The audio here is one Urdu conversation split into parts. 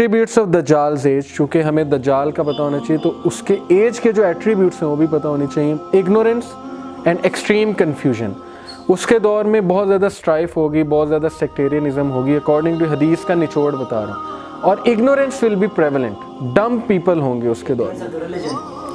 ایٹریبیوٹس آف دجالز ایج، چونکہ ہمیں دجال کا پتہ ہونا چاہیے تو اس کے ایج کے جو ایٹریبیوٹس ہیں وہ بھی پتہ ہونے چاہیے. Ignorance and extreme confusion. اس کے دور میں بہت زیادہ اسٹرائف ہوگی، بہت زیادہ سیکٹیرینزم ہوگی، اکارڈنگ ٹو حدیث کا نچوڑ بتا رہا ہوں. اور ignorance will be prevalent. Dumb people ہوں گے اس کے دور میں.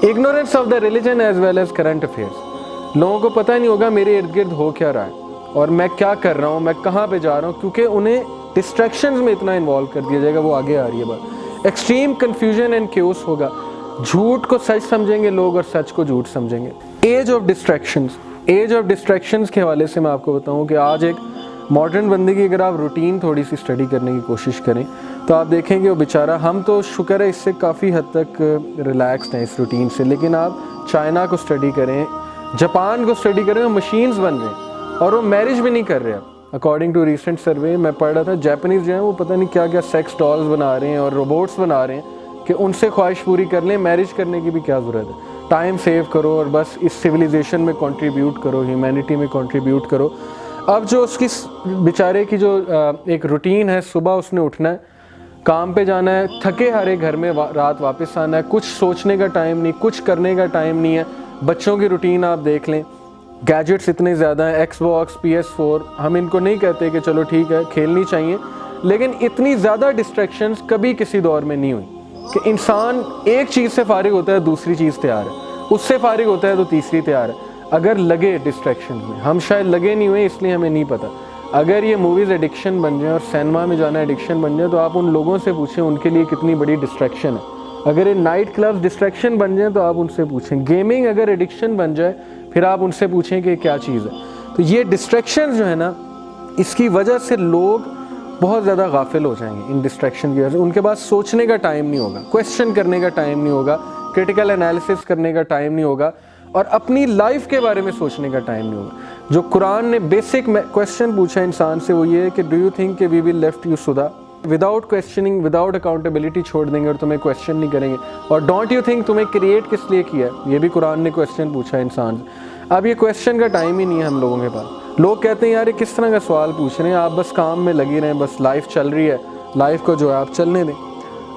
Ignorance of the religion as well as current affairs. لوگوں کو پتہ نہیں ہوگا میرے ارد گرد ہو کیا رہا ہے اور میں کیا کر رہا ہوں، میں کہاں پہ جا رہا ہوں، کیونکہ انہیں ڈسٹریکشنز میں اتنا انوالو کر دیا جائے گا. وہ آگے آ رہی ہے بات. ایکسٹریم کنفیوژن اینڈ کیوس ہوگا. جھوٹ کو سچ سمجھیں گے لوگ اور سچ کو جھوٹ سمجھیں گے. Age of distractions. Age of distractions کے حوالے سے میں آپ کو بتاؤں کہ آج ایک ماڈرن بندے کی اگر آپ روٹین تھوڑی سی اسٹڈی کرنے کی کوشش کریں تو آپ دیکھیں گے وہ بیچارہ، ہم تو شکر ہے اس سے کافی حد تک ریلیکسڈ ہیں اس روٹین سے، لیکن آپ چائنا کو اسٹڈی کریں، جاپان کو اسٹڈی کریں، وہ مشینز بن رہے ہیں اور وہ میرج بھی نہیں کر رہے. اکارڈنگ ٹو ریسنٹ سروے میں پڑھ رہا تھا، جاپنیز جو ہیں وہ پتہ نہیں کیا کیا سیکس ڈالز بنا رہے ہیں اور روبوٹس بنا رہے ہیں کہ ان سے خواہش پوری کر لیں. میرج کرنے کی بھی کیا ضرورت ہے. ٹائم سیو کرو اور بس اس سویلائزیشن میں کنٹریبیوٹ کرو، ہیومینٹی میں کنٹریبیوٹ کرو. اب جو اس کی بیچارے کی جو ایک روٹین ہے، صبح اس نے اٹھنا ہے، کام پہ جانا ہے، تھکے ہارے گھر میں رات واپس آنا ہے، کچھ سوچنے کا ٹائم نہیں، کچھ کرنے کا ٹائم نہیں ہے. بچوں کی روٹین آپ دیکھ لیں، گیجٹس اتنے زیادہ ہیں، ایکس باکس، PS4. ہم ان کو نہیں کہتے کہ چلو ٹھیک ہے کھیلنی چاہیے، لیکن اتنی زیادہ ڈسٹریکشنز کبھی کسی دور میں نہیں ہوئی کہ انسان ایک چیز سے فارغ ہوتا ہے دوسری چیز تیار ہے، اس سے فارغ ہوتا ہے تو تیسری تیار ہے. اگر لگے ڈسٹریکشنز میں، ہم شاید لگے نہیں ہوئے اس لیے ہمیں نہیں پتہ. اگر یہ موویز ایڈکشن بن جائیں اور سینما میں جانا ایڈکشن بن جائے تو آپ ان لوگوں سے پوچھیں ان کے لیے کتنی بڑی ڈسٹریکشن ہے. اگر یہ نائٹ کلبز ڈسٹریکشن بن جائیں تو آپ ان سے پوچھیں. گیمنگ اگر ایڈکشن بن جائے پھر آپ ان سے پوچھیں کہ کیا چیز ہے. تو یہ ڈسٹریکشنز جو ہے نا، اس کی وجہ سے لوگ بہت زیادہ غافل ہو جائیں گے ان ڈسٹریکشن کی وجہ سے. ان کے پاس سوچنے کا ٹائم نہیں ہوگا، کویسچن کرنے کا ٹائم نہیں ہوگا، کرٹیکل انالیسس کرنے کا ٹائم نہیں ہوگا اور اپنی لائف کے بارے میں سوچنے کا ٹائم نہیں ہوگا. جو قرآن نے بیسک کویسچن پوچھا انسان سے وہ یہ ہے کہ ڈو یو تھنک کہ وی ول لیفٹ یو سدا. وداؤٹ کویسچننگ، وداؤٹ اکاؤنٹیبلٹی چھوڑ دیں گے اور تمہیں کویسچن نہیں کریں گے. اور ڈونٹ یو تھنک تمہیں کریٹ کس لیے کیا ہے، یہ بھی قرآن نے کویسچن پوچھا انسان سے. اب یہ کویسچن کا ٹائم ہی نہیں ہے ہم لوگوں کے پاس. لوگ کہتے ہیں یار یہ کس طرح کا سوال پوچھ رہے ہیں، آپ بس کام میں لگی رہیں، بس لائف چل رہی ہے، لائف کو جو ہے آپ چلنے دیں.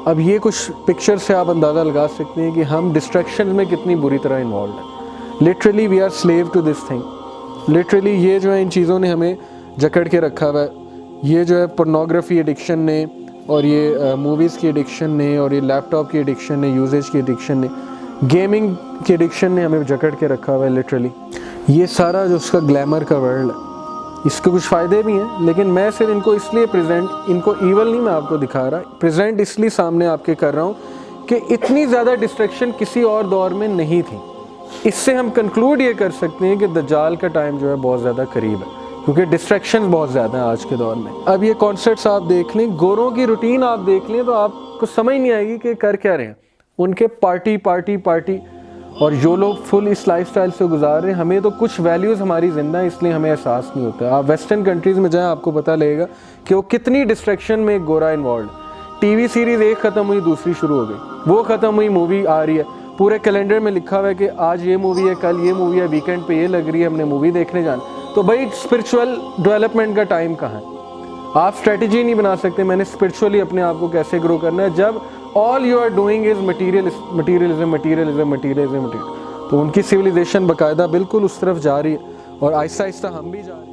اب یہ کچھ پکچر سے آپ اندازہ لگا سکتے ہیں کہ ہم ڈسٹریکشن میں کتنی بری طرح انوالوڈ ہیں. Literally we are slave to this thing. Literally یہ جو ہے ان چیزوں نے ہمیں جکڑ کے رکھا ہوا ہے. یہ جو ہے پورنوگرافی ایڈکشن نے اور یہ موویز کی ایڈکشن نے اور یہ لیپ ٹاپ کی ایڈکشن نے، یوزیج کی ایڈکشن نے، گیمنگ کی ایڈکشن نے ہمیں جکڑ کے رکھا ہوا ہے. لٹرلی یہ سارا جو اس کا گلیمر کا ورلڈ ہے، اس کے کچھ فائدے بھی ہیں، لیکن میں صرف ان کو اس لیے ان کو ایول نہیں میں آپ کو دکھا رہا، پریزنٹ اس لیے سامنے آپ کے کر رہا ہوں کہ اتنی زیادہ ڈسٹریکشن کسی اور دور میں نہیں تھی. اس سے ہم کنکلوڈ یہ کر سکتے ہیں کہ دجال کا ٹائم جو ہے بہت زیادہ قریب ہے، کیونکہ ڈسٹریکشنز بہت زیادہ ہیں آج کے دور میں. اب یہ کانسرٹس آپ دیکھ لیں، گوروں کی روٹین آپ دیکھ لیں تو آپ کو سمجھ نہیں آئے گی کہ کر کیا رہے ہیں. ان کے پارٹی پارٹی پارٹی اور جو لوگ فل اس لائف سٹائل سے گزار رہے ہیں. ہمیں تو کچھ ویلیوز ہماری زندہ ہیں اس لیے ہمیں احساس نہیں ہوتا. آپ ویسٹرن کنٹریز میں جائیں آپ کو پتہ لگے گا کہ وہ کتنی ڈسٹریکشن میں ایک گورا انوالوڈ. ٹی وی سیریز ایک ختم ہوئی دوسری شروع ہو گئی، وہ ختم ہوئی مووی آ رہی ہے، پورے کیلنڈر میں لکھا ہوا ہے کہ آج یہ مووی ہے، کل یہ مووی ہے، ویکینڈ پہ یہ لگ رہی ہے، ہم نے مووی دیکھنے جانا. تو بھائی اسپرچول ڈیولپمنٹ کا ٹائم کہاں ہے؟ آپ اسٹریٹجی نہیں بنا سکتے میں نے اسپرچولی اپنے آپ کو کیسے گرو کرنا ہے جب all you are doing is materialism. تو ان کی سویلائزیشن باقاعدہ بالکل اس طرف جا رہی ہے اور آہستہ آہستہ ہم بھی جا رہے ہیں.